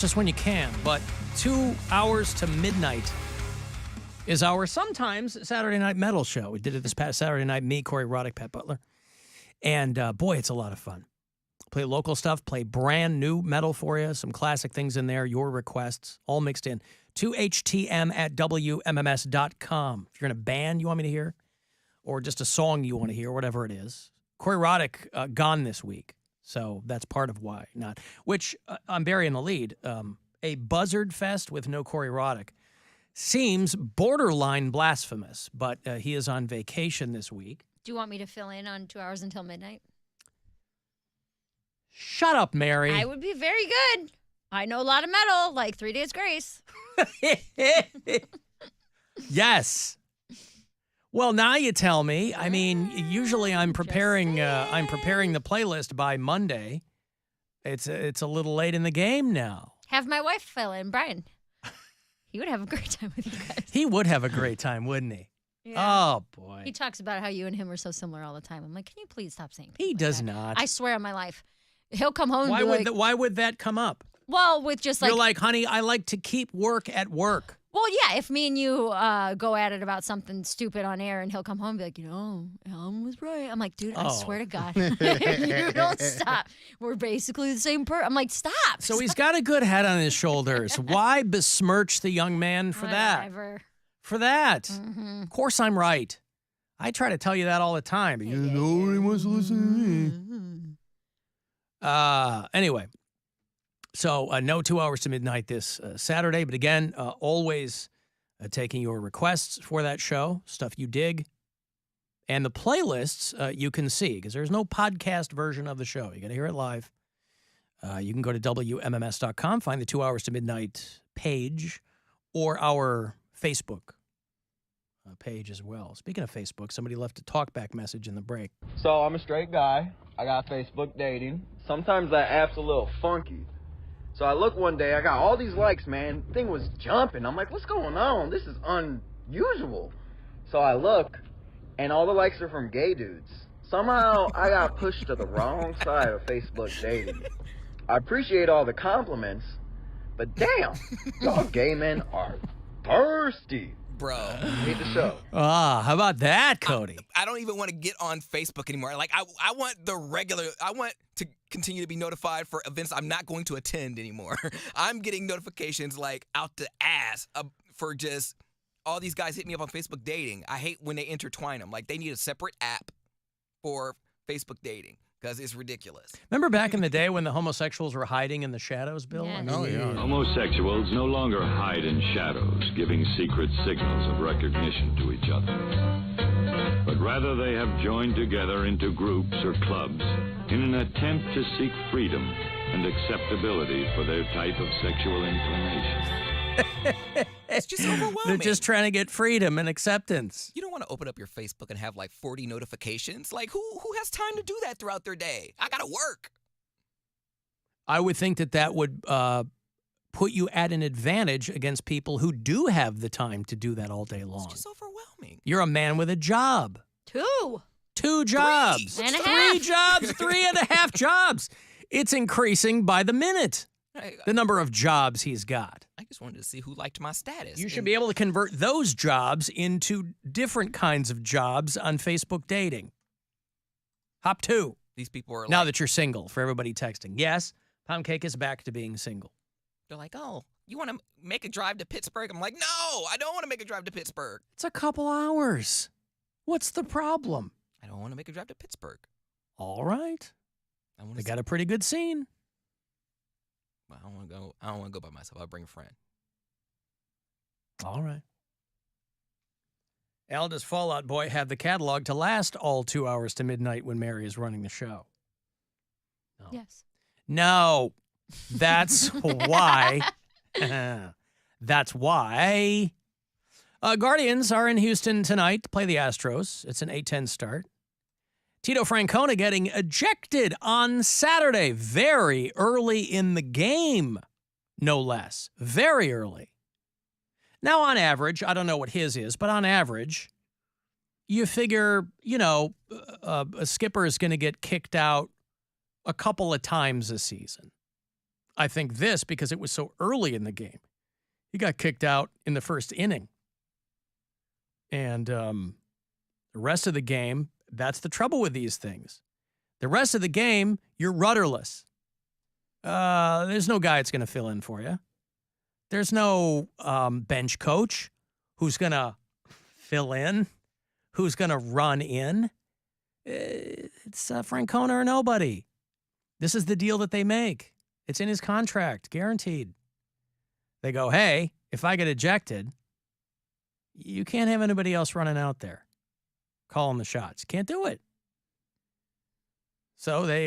just when you can, but 2 hours to midnight is our sometimes Saturday Night Metal show. We did it this past Saturday night, me, Corey Roddick, Pat Butler. And boy, it's a lot of fun. Play local stuff, play brand new metal for you, some classic things in there, your requests, all mixed in. 2HTM at WMMS.com. If you're in a band you want me to hear, or just a song you want to hear, whatever it is. Corey Roddick gone this week, so that's part of why not. Which, I'm burying the lead. A Buzzard Fest with no Corey Roddick seems borderline blasphemous, but he is on vacation this week. Do you want me to fill in on 2 hours until midnight? Shut up, Mary. I would be very good. I know a lot of metal, like 3 Days Grace. Yes. Well, now you tell me. I mean, usually I'm preparing the playlist by Monday. It's a little late in the game now. Have my wife fill in, Brian. He would have a great time with you guys. He would have a great time, wouldn't he? Yeah. Oh, boy. He talks about how you and him are so similar all the time. I'm like, can you please stop saying He like does that? not. I swear on my life. He'll come home and be like, why would that come up? well, with just like, You're like, honey, I like to keep work at work. well, yeah, if me and you go at it about something stupid on air and he'll come home and be like, Alan was right. I'm like, dude, I swear to God, you don't stop. We're basically the same person. I'm like, stop. So he's got a good head on his shoulders. Why besmirch the young man for that? Whatever. For that. Mm-hmm. Of course I'm right. I try to tell you that all the time. But nobody wants to listen to me. Anyway, so no 2 hours to midnight this Saturday. But again, always taking your requests for that show, stuff you dig. And the playlists you can see, because there's no podcast version of the show. You got to hear it live. You can go to WMMS.com, find the 2 hours to midnight page, or our Facebook page as well. Speaking of Facebook, somebody left a talkback message in the break. So I'm a straight guy. I got Facebook dating. Sometimes that app's a little funky. So I look one day, I got all these likes, man. Thing was jumping. I'm like, what's going on? This is unusual. So I look, and all the likes are from gay dudes. Somehow I got pushed to the wrong side of Facebook dating. I appreciate all the compliments, but damn, y'all gay men are thirsty. Bro. Hate the show. How about that, Cody? I don't even want to get on Facebook anymore. Like, I want I want to continue to be notified for events I'm not going to attend anymore. I'm getting notifications, like, out the ass for just all these guys hit me up on Facebook dating. I hate when they intertwine them. Like, they need a separate app for Facebook dating because it's ridiculous. Remember back in the day when the homosexuals were hiding in the shadows, Bill? Yes. Oh, yeah. Homosexuals no longer hide in shadows, giving secret signals of recognition to each other. But rather they have joined together into groups or clubs in an attempt to seek freedom and acceptability for their type of sexual inclination. It's just overwhelming. They're just trying to get freedom and acceptance. You don't want to open up your Facebook and have like 40 notifications. Like, who has time to do that throughout their day? I gotta work. I would think that would put you at an advantage against people who do have the time to do that all day long. It's just overwhelming. You're a man with a job. 2. 2 jobs. 3 and a 3 half. jobs. 3.5 jobs. It's increasing by the minute. The number of jobs he's got. I just wanted to see who liked my status. You should be able to convert those jobs into different kinds of jobs on Facebook dating. Hop 2. These people are Now like, that you're single, for everybody texting. Yes, Poundcake is back to being single. they're like, oh, you want to make a drive to Pittsburgh? I'm like, no, I don't want to make a drive to Pittsburgh. It's a couple hours. What's the problem? I don't want to make a drive to Pittsburgh. All right. I want They to. got a pretty good scene. I don't want to go. I don't want to go by myself. I'll bring a friend. All right. Al, does Fall Out Boy have the catalog to last all 2 hours to midnight when Mary is running the show? No. Yes. No. That's why. That's why. Guardians are in Houston tonight to play the Astros. It's an 8:10 start. Tito Francona getting ejected on Saturday, very early in the game, no less. Very early. Now, on average, I don't know what his is, but on average, you figure, a skipper is going to get kicked out a couple of times a season. I think, this because it was so early in the game. He got kicked out in the first inning. And the rest of the game, that's the trouble with these things. The rest of the game, you're rudderless. There's no guy that's going to fill in for you. There's no bench coach who's going to fill in, who's going to run in. It's Francona or nobody. This is the deal that they make. It's in his contract, guaranteed. They go, hey, if I get ejected, you can't have anybody else running out there calling the shots. Can't do it. So they,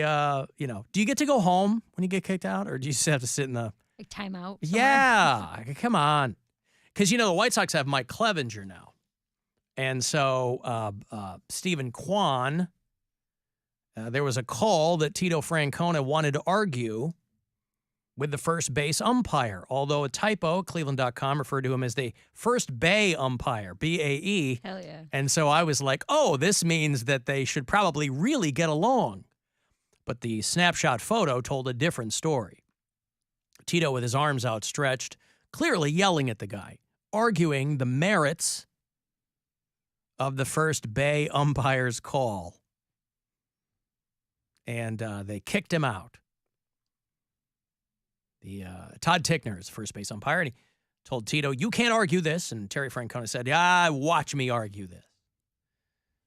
do you get to go home when you get kicked out, or do you just have to sit in the... Like timeout? Yeah, come on. Because, the White Sox have Mike Clevenger now. And so Stephen Kwan, there was a call that Tito Francona wanted to argue with the first base umpire, although a typo, Cleveland.com referred to him as the first bay umpire, B-A-E. Hell yeah. And so I was like, oh, this means that they should probably really get along. But the snapshot photo told a different story. Tito with his arms outstretched, clearly yelling at the guy, arguing the merits of the first bay umpire's call. And they kicked him out. Todd Tickner is first base umpire, and he told Tito, you can't argue this. And Terry Francona said, watch me argue this.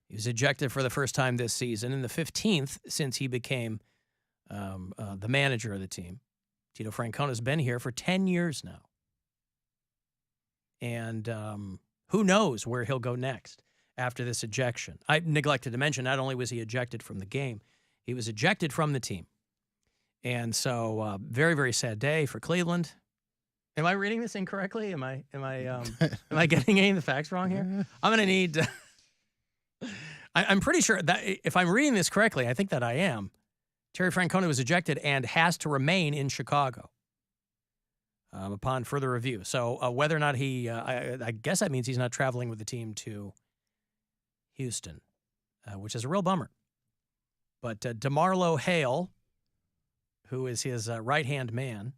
He was ejected for the first time this season, and the 15th since he became the manager of the team. Tito Francona's been here for 10 years now. And who knows where he'll go next after this ejection. I neglected to mention, not only was he ejected from the game, he was ejected from the team. And so, very, very sad day for Cleveland. Am I reading this incorrectly? Am I getting any of the facts wrong here? I'm going to need... I'm pretty sure that if I'm reading this correctly, I think that I am. Terry Francona was ejected and has to remain in Chicago upon further review. So whether or not I guess that means he's not traveling with the team to Houston, which is a real bummer. But DeMarlo Hale, who is his right-hand man,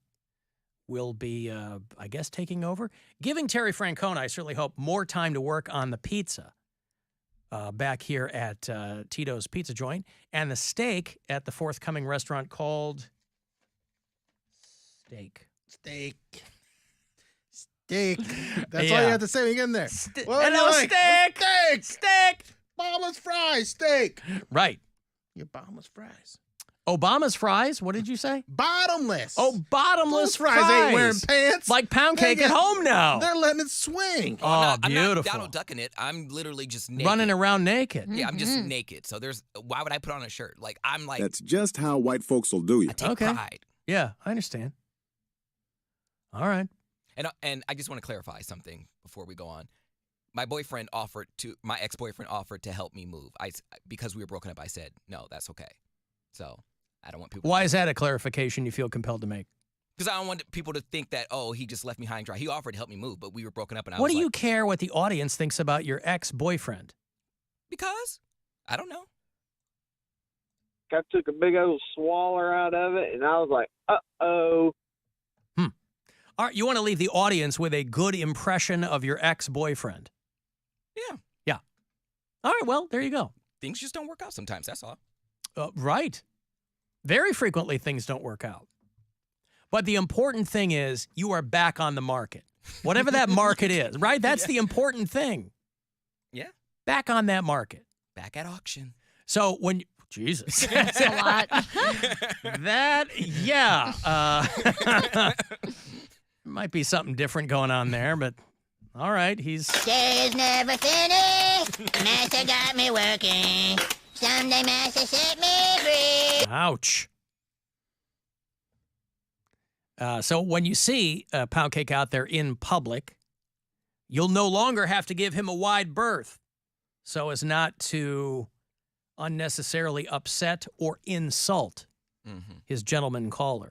will be, I guess, taking over. Giving Terry Francona, I certainly hope, more time to work on the pizza. Back here at Tito's Pizza Joint, and the steak at the forthcoming restaurant called Steak. That's all you have to say when you get in there. Hello, steak! Steak! Obama's fries, steak. Right. Your Obama's fries. Obama's fries? What did you say? Bottomless. Oh, bottomless Those fries ain't wearing pants. Like Poundcake at home now. They're letting it swing. Oh, beautiful. I'm not Donald ducking it. I'm literally just naked. Running around naked. Yeah, I'm just naked. So why would I put on a shirt? Like, I'm like... That's just how white folks will do you. I take pride. Yeah, I understand. All right. And I just want to clarify something before we go on. My ex-boyfriend offered to help me move. Because we were broken up, I said, no, that's okay. So... I don't want people. Why is that a clarification you feel compelled to make? Because I don't want people to think that, he just left me high and dry. He offered to help me move, but we were broken up, and What do you care what the audience thinks about your ex-boyfriend? Because I don't know. I took a big old swaller out of it, and I was like, uh-oh. All right, you want to leave the audience with a good impression of your ex-boyfriend? Yeah. All right, well, there you go. Things just don't work out sometimes, that's all. Right. Very frequently, things don't work out. But the important thing is you are back on the market. Whatever that market is, right? That's the important thing. Yeah. Back on that market. Back at auction. So when... Jesus. That's a lot. Might be something different going on there, but all right, he's... Days never finished. Master got me working. Someday Master set me free. Ouch. So when you see Poundcake out there in public, you'll no longer have to give him a wide berth so as not to unnecessarily upset or insult his gentleman caller.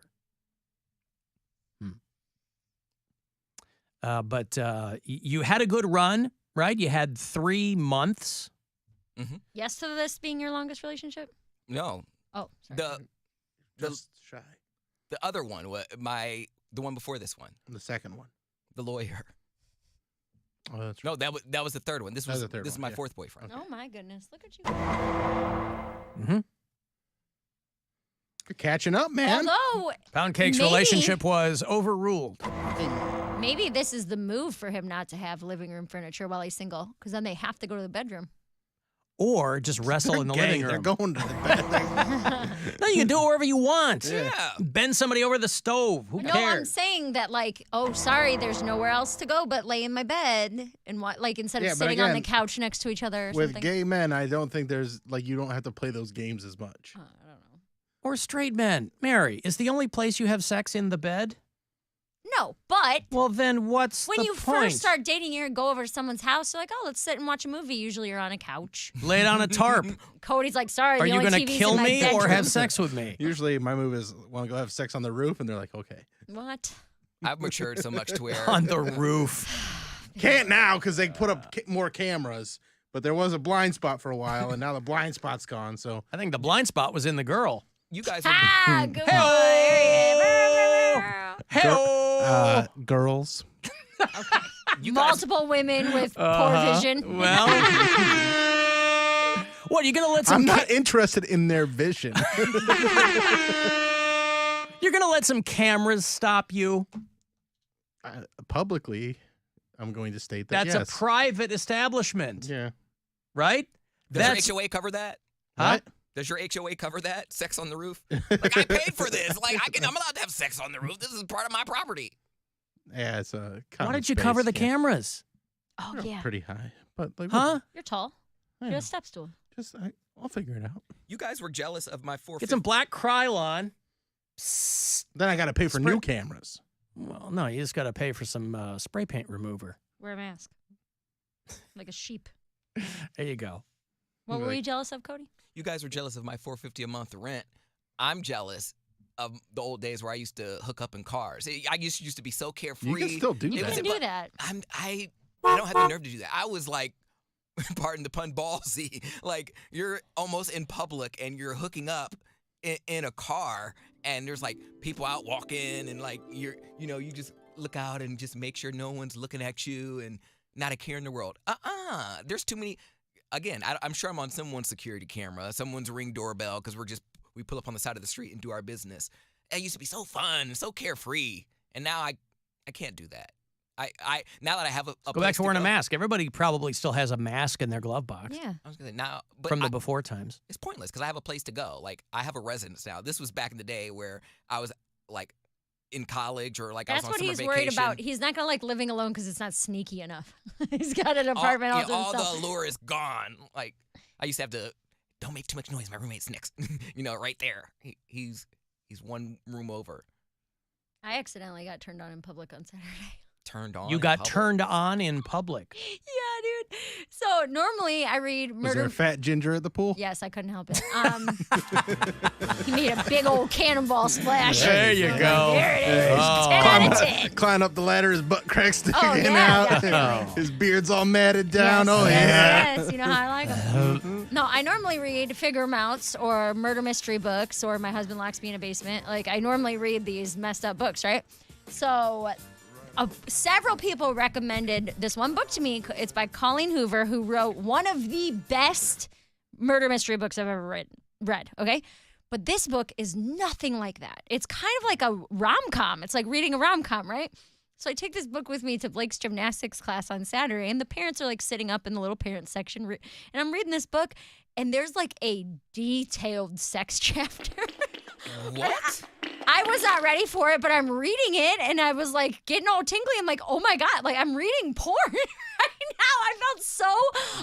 But you had a good run, right? You had 3 months. Yes to this being your longest relationship? No. Oh, sorry. Just shy. The other one, the one before this one, The second one. the lawyer. Oh, that's right. No, that was the third one. This was the third this is one, my yeah. fourth boyfriend. Oh my goodness! Look at you. Mm-hmm. You're catching up, man. Although Poundcake's maybe- relationship was overruled. maybe this is the move for him not to have living room furniture while he's single, because then they have to go to the bedroom. Or just wrestle in the living room. They're going to the bed. No, you can do it wherever you want. Yeah. Bend somebody over the stove. Who No, cares? I'm saying that, like, oh, sorry, there's nowhere else to go but lay in my bed and like instead Yeah, of but sitting on the again, couch next to each other or With something. gay men, I don't think there's you don't have to play those games as much. I don't know. Or straight men. Mary, is the only place you have sex in the bed? No, but Well, then what's when the you point? first start dating, you're gonna go over to someone's house. You're like, oh, let's sit and watch a movie. Usually, you're on a couch. Lay it on a tarp. Cody's like, sorry, Are the you only going to TV's kill in my me or bedroom. have sex with me? Usually, my move is want to go have sex on the roof, and they're like, okay. What? I've matured so much to where On the roof. Can't now because they put up more cameras. But there was a blind spot for a while, and now the blind spot's gone. So I think the blind spot was in the girl. you guys are Ah, good Hey-oh! girls. you guys, Multiple women with poor vision. Well, what, you going to let some I'm not interested in their vision. You're going to let some cameras stop you? Publicly, I'm going to state that That's yes. a private establishment, Yeah. right? does your HOA cover that? Huh? Does your HOA cover that? Sex on the roof? Like I paid for this. Like I'm allowed to have sex on the roof. This is part of my property. Yeah, it's a Why did you cover the cameras? Oh, They're yeah. pretty high, but like, Huh? You're tall. I You know. have a step stool. I'll figure it out. You guys were jealous of my 450. Get some black Krylon. Then I got to pay for new cameras. Well, no, you just got to pay for some spray paint remover. Wear a mask. Like a sheep. There you go. What were you jealous of, Cody? You guys were jealous of my $450 a month rent. I'm jealous of the old days where I used to hook up in cars. I used to be so carefree. You can still do You that. can do that. I don't have the nerve to do that. I was like, pardon the pun, ballsy. Like you're almost in public and you're hooking up in a car, and there's like people out walking, and like you just look out and just make sure no one's looking at you and not a care in the world. There's too many. Again, I'm sure I'm on someone's security camera, someone's Ring doorbell, because we pull up on the side of the street and do our business. It used to be so fun, so carefree, and now I can't do that. I now that I have a Go place back to wearing a go- mask. Everybody probably still has a mask in their glove box Yeah. I was gonna say now, but from the before times. it's pointless because I have a place to go. Like I have a residence now. This was back in the day where I was like in college or like That's I was on what summer he's vacation. worried about. He's not going to like living alone because it's not sneaky enough. He's got an apartment all to all himself. the allure is gone. Like I used to have to. Don't make too much noise. My roommate's next. Right there. He's one room over. I accidentally got turned on in public on Saturday. Turned on. You in got public. turned on in public. Yeah, dude. So normally I read Was there murder. a fat ginger at the pool? Yes, I couldn't help it. He made a big old cannonball splash. There you go. There it is. Oh. 10 out of 10. Climb up the ladder, his butt cracks sticking yeah, out. definitely. His beard's all matted down. Yes, Oh, yeah. yes, you know how I like them. No, I normally read figure mounts or murder mystery books, or My Husband Locks Me in a Basement. Like, I normally read these messed up books, right? So, several people recommended this one book to me. It's by Colleen Hoover, who wrote one of the best murder mystery books I've ever read, okay? But this book is nothing like that. It's kind of like a rom-com. It's like reading a rom-com, right? So I take this book with me to Blake's gymnastics class on Saturday, and the parents are like sitting up in the little parent section, and I'm reading this book, and there's like a detailed sex chapter. What? I was not ready for it, but I'm reading it, and I was like getting all tingly. I'm like, oh my God, like I'm reading porn right now. I felt so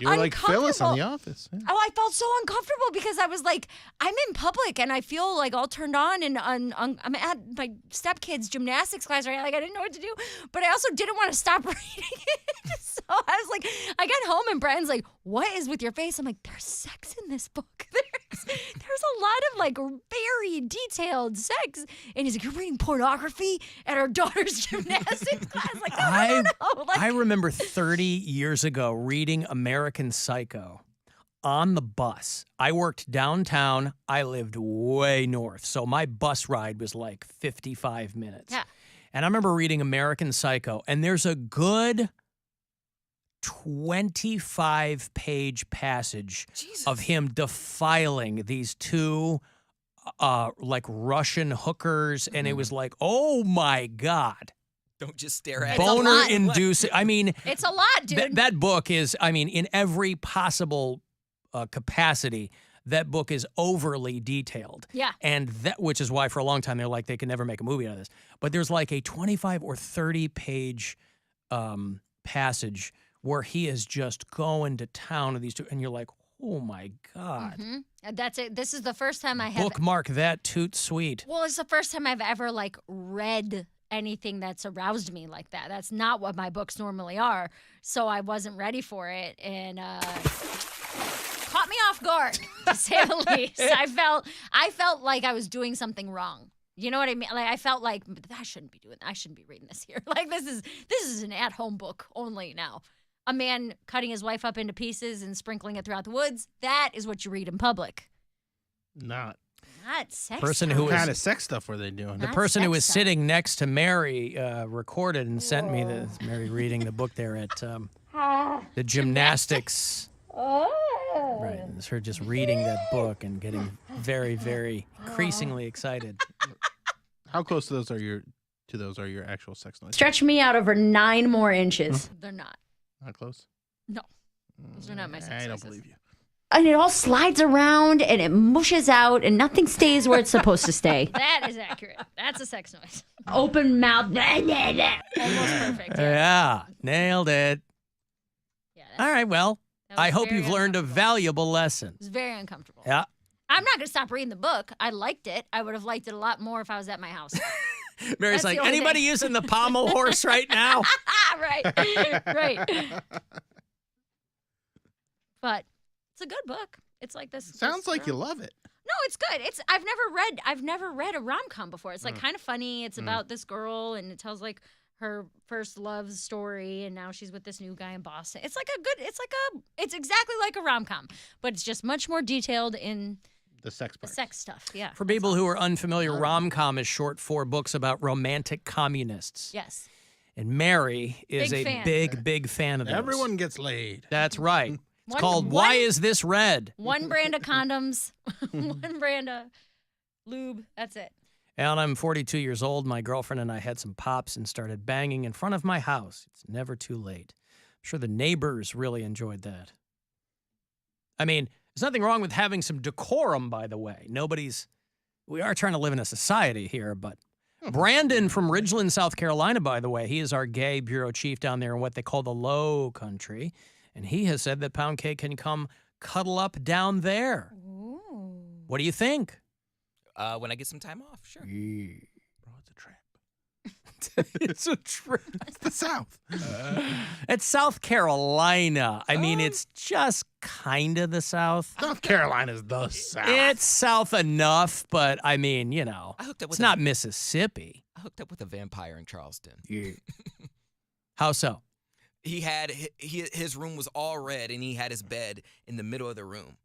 You were like uncomfortable. Phyllis on The Office. Yeah. Oh, I felt so uncomfortable because I was like, I'm in public and I feel like all turned on, and I'm at my stepkid's gymnastics class right now. Like I didn't know what to do, but I also didn't want to stop reading it. So I was like, I got home and Brian's like, what is with your face? I'm like, there's sex in this book. There's a lot of like very detailed sex. And he's like, you're reading pornography at our daughter's gymnastics class? Like, no. Like, I remember 30 years ago reading American Psycho on the bus. I worked downtown. I lived way north. So my bus ride was like 55 minutes. Yeah. And I remember reading American Psycho, and there's a good 25-page passage of him defiling these two like Russian hookers, and it was like, oh my God. Don't just stare at Boner inducing. I mean, it's a lot, dude. That book is, I mean, in every possible capacity, that book is overly detailed. Yeah. And that, which is why for a long time they're like, they can never make a movie out of this. But there's like a 25 or 30 page passage where he is just going to town with these two, and you're like, oh my God. Mm-hmm. That's it. This is the first time I have bookmark that toot sweet. Well, it's the first time I've ever like read anything that's aroused me like that. That's not what my books normally are. So I wasn't ready for it, and caught me off guard, to say the least. I felt like I was doing something wrong. You know what I mean? Like I felt like I shouldn't be reading this here. Like this is an at-home book only now. A man cutting his wife up into pieces and sprinkling it throughout the woods. That is what you read in public. Not sex. Person stuff. who what was kind of sex stuff were they doing? the Not person who sex was stuff. sitting next to Mary recorded and sent me Mary reading the book there at the gymnastics. Right, and it's her just reading that book and getting very, very increasingly excited. How close to those are your actual sex noises? Stretch me out over 9 more inches. They're not. Not close. No. Those are not my sex I don't noises. believe you. And it all slides around and it mushes out and nothing stays where it's supposed to stay. That is accurate. That's a sex noise. Open mouth. Almost perfect. Yeah, nailed it. Yeah, All right, well, that was I hope very you've learned a valuable lesson. It was very uncomfortable. Yeah. I'm not going to stop reading the book. I liked it. I would have liked it a lot more if I was at my house. Mary's That's like, the only anybody thing. using the pommel horse right now? Right. Right. But it's a good book. It's like this. Sounds like you love it. No, it's good. I've never read a rom-com before. It's like kind of funny. It's about this girl and it tells like her first love story and now she's with this new guy in Boston. It's exactly like a rom-com, but it's just much more detailed in The sex the part. sex stuff. Yeah. For people who are unfamiliar, rom-com is short for books about romantic communists. Yes. And Mary is Big a fan. big fan of those. Everyone gets laid. That's right. It's One- called one- Why Is This Red? One brand of condoms, one brand of lube. That's it. And I'm 42 years old. My girlfriend and I had some pops and started banging in front of my house. It's never too late. I'm sure the neighbors really enjoyed that. I mean, there's nothing wrong with having some decorum, by the way. We are trying to live in a society here, but Brandon from Ridgeland, South Carolina, by the way, he is our gay bureau chief down there in what they call the Low Country. And he has said that Poundcake can come cuddle up down there. Ooh. What do you think? When I get some time off, sure. Bro, it's a trap. It's a trip. It's the South. It's South Carolina. I mean, it's just kind of the South. South Carolina's the South. It's south enough, but I mean, you know, I hooked up with it's not Mississippi. I hooked up with a vampire in Charleston. How so? He had his room was all red, and he had his bed in the middle of the room,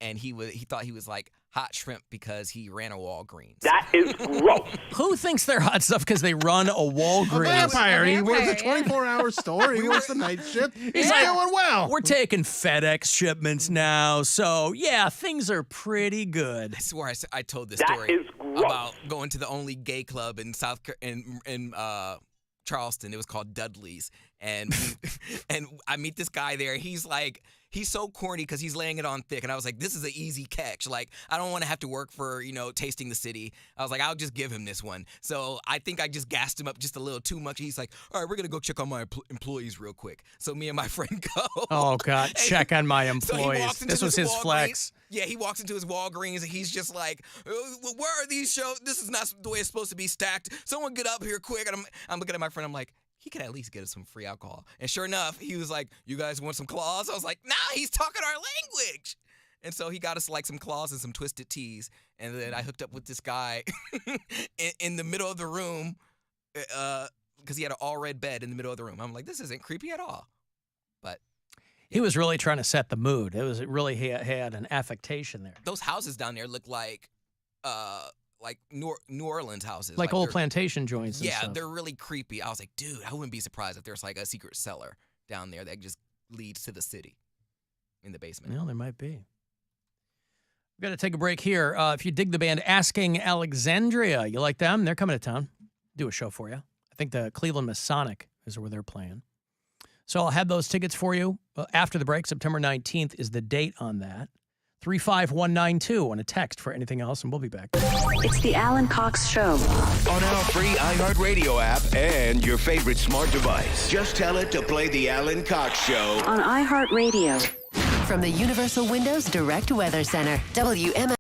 and he thought he was like hot shrimp because he ran a Walgreens. That is gross. Who thinks they're hot stuff because they run a A Walgreens? vampire. He works a Vampire, yeah. 24-hour store. He works the night shift. He's like, doing well. We're taking FedEx shipments now, so yeah, things are pretty good. I swear I told this That story is gross. about going to the only gay club in Charleston. It was called Dudley's, and and I meet this guy there. He's so corny because he's laying it on thick, and I was like, this is an easy catch. Like, I don't want to have to work for tasting the city. I was like, I'll just give him this one. So I think I just gassed him up just a little too much. He's like, all right, we're gonna go check on my employees real quick. So me and my friend go. Oh God, check on my So he employees. walks into This was his Walgreens. flex. Yeah, he walks into his Walgreens and he's just like, where are these shows? This is not the way it's supposed to be stacked. Someone get up here quick. And I'm looking at my friend. I'm like, he could at least get us some free alcohol. And sure enough, he was like, you guys want some claws? I was like, nah, he's talking our language. And so he got us like some claws and some twisted teas. And then I hooked up with this guy in the middle of the room because he had an all red bed in the middle of the room. I'm like, this isn't creepy at all. But He was really trying to set the mood. It was really he had an affectation there. Those houses down there look like New Orleans houses. Like old plantation joints and Yeah, stuff. they're really creepy. I was like, dude, I wouldn't be surprised if there's like a secret cellar down there that just leads to the city in the basement. Well, there might be. We've got to take a break here. If you dig the band Asking Alexandria, you like them? They're coming to town. Do a show for you. I think the Cleveland Masonic is where they're playing. So I'll have those tickets for you after the break. September 19th is the date on that. 35192 on a text for anything else, and we'll be back. It's the Alan Cox Show. On our free iHeartRadio app and your favorite smart device. Just tell it to play the Alan Cox Show. On iHeartRadio. From the Universal Windows Direct Weather Center, WMMS